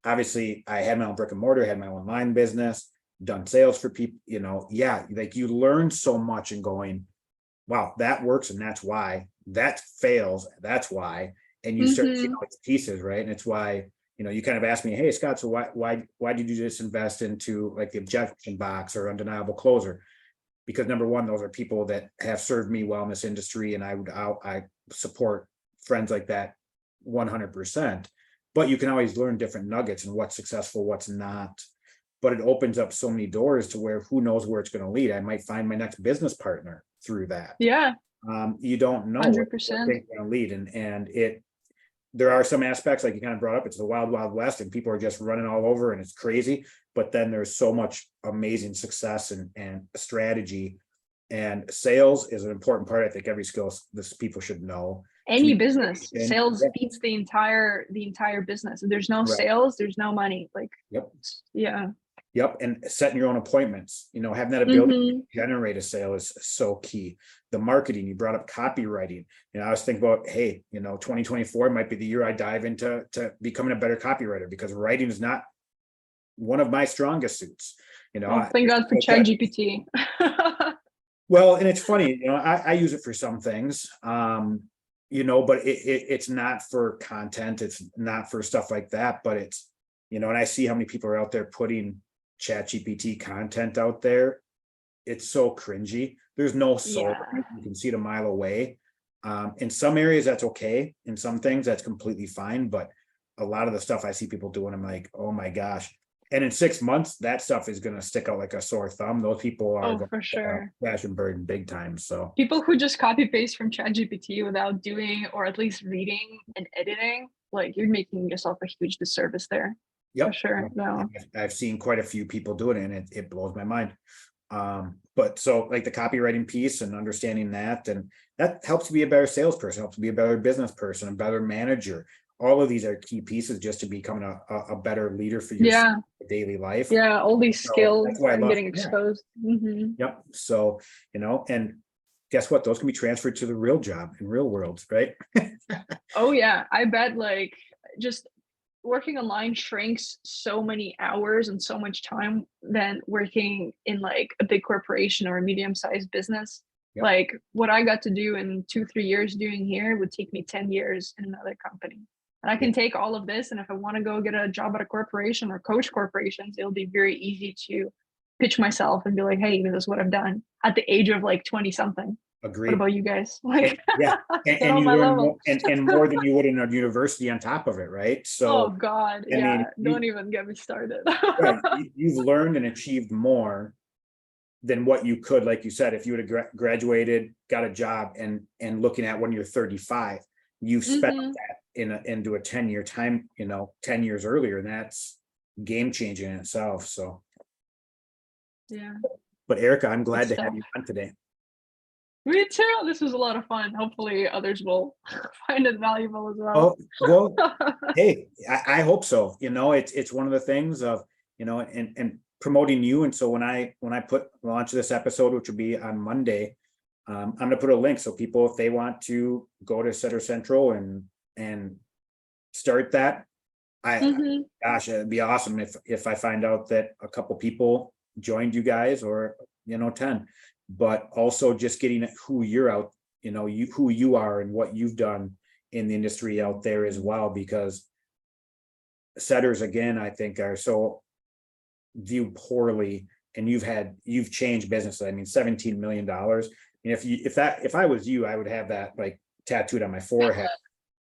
Obviously I had my own brick and mortar, had my own online business, done sales for people, like you learn so much and going, wow, that works. And that's why that fails. That's why. And you start seeing all these pieces, right? And it's why, you kind of asked me, hey, Scott, so why did you just invest into like the objection box or undeniable closer? Because number one, those are people that have served me well in this industry. And I support friends like that 100%, but you can always learn different nuggets and what's successful, what's not. But it opens up so many doors to where who knows where it's going to lead. I might find my next business partner through that. Yeah. You don't know 100%. where it's going to lead. And there are some aspects, like you kind of brought up, it's the wild, wild west and people are just running all over and it's crazy. But then there's so much amazing success and strategy And sales is an important part. I think every skill this people should know. Any business, sales Yeah. feeds the entire business. If there's no Right. sales, there's no money. Like, Yep. yeah. Yep. And setting your own appointments, having that ability to generate a sale is so key. The marketing, you brought up copywriting. I was thinking about, hey, 2024 might be the year I dive into becoming a better copywriter, because writing is not one of my strongest suits. Oh, thank God for ChatGPT. Well, and it's funny, I use it for some things, but it's not for content. It's not for stuff like that, but it's, and I see how many people are out there putting ChatGPT content out there. It's so cringy. There's no soul. Yeah. You can see it a mile away. In some areas that's okay. In some things that's completely fine. But a lot of the stuff I see people doing, I'm like, oh my gosh. And in 6 months, that stuff is going to stick out like a sore thumb. Those people are for sure crash and burn big time. So people who just copy paste from ChatGPT without doing, or at least reading and editing, like, you're making yourself a huge disservice there. Yep. For sure. No. I've seen quite a few people do it, and it blows my mind. But so like the copywriting piece and understanding that, and that helps to be a better salesperson, helps to be a better business person, a better manager. All of these are key pieces just to becoming a better leader for your daily life. Yeah, all these skills and getting it. exposed. Yep. So, and guess what? Those can be transferred to the real job in real world, right? Oh yeah, I bet, like, just working online shrinks so many hours and so much time than working in like a big corporation or a medium-sized business. Yep. Like, what I got to do in 2-3 years doing here would take me 10 years in another company. And I can take all of this, and if I want to go get a job at a corporation or coach corporations, it'll be very easy to pitch myself and be like, hey, this is what I've done at the age of like 20 something. Agreed. What about you guys? Like, yeah, and you learn more, and more than you would in a university on top of it, right? So, oh God, yeah, don't even get me started. Right, you've learned and achieved more than what you could, like you said, if you would have graduated, got a job, and looking at when you're 35, you've spent that into a 10-year time, 10 years earlier, and that's game changing in itself. So, yeah. But Erika, I'm glad to have you on today. Me too. This was a lot of fun. Hopefully others will find it valuable as well. Oh, well, hey, I hope so. It's one of the things of, and promoting you. And so when I launch this episode, which will be on Monday, I'm going to put a link. So people, if they want to go to Setter Central and start that, gosh, it'd be awesome if I find out that a couple people joined you guys, or, 10, but also just getting who you're out, who you are and what you've done in the industry out there as well, because setters, again, I think are so viewed poorly, and you've changed businesses. I mean, $17 million. And if I was you, I would have that like tattooed on my forehead,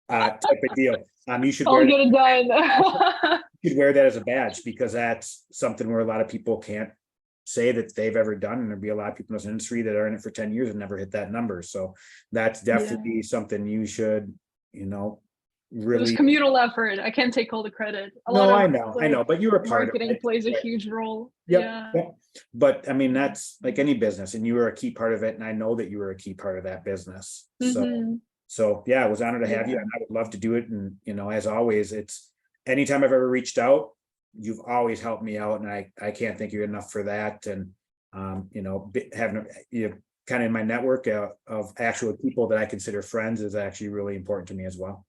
type of deal. You should wear get it done. You should wear that as a badge, because that's something where a lot of people can't say that they've ever done, and there'd be a lot of people in this industry that are in it for 10 years and never hit that number. So that's definitely something you should, really. It was communal effort. I can't take all the credit. I know, but you're a part of it. Marketing plays a huge role. Yep. But I mean, that's like any business, and you were a key part of it, and I know that you were a key part of that business. So yeah, it was an honor to have you, and I would love to do it. And as always, it's anytime I've ever reached out, you've always helped me out, and I can't thank you enough for that. And having kind of in my network of actual people that I consider friends is actually really important to me as well.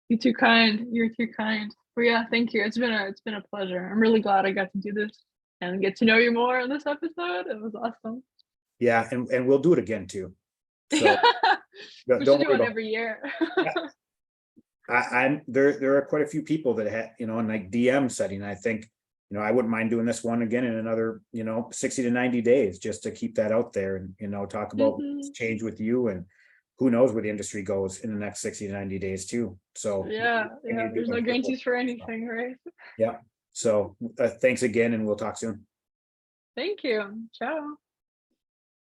You're too kind. You're too kind. But yeah, thank you. It's been a pleasure. I'm really glad I got to do this and get to know you more in this episode. It was awesome. Yeah, and we'll do it again too. So we should do it every year. There are quite a few people that had, in like DM setting. I think, I wouldn't mind doing this one again in another, 60 to 90 days, just to keep that out there and, talk about what's changed with you, and who knows where the industry goes in the next 60 to 90 days too. So yeah, there's no guarantees for anything, right? Yeah. So thanks again, and we'll talk soon. Thank you. Ciao.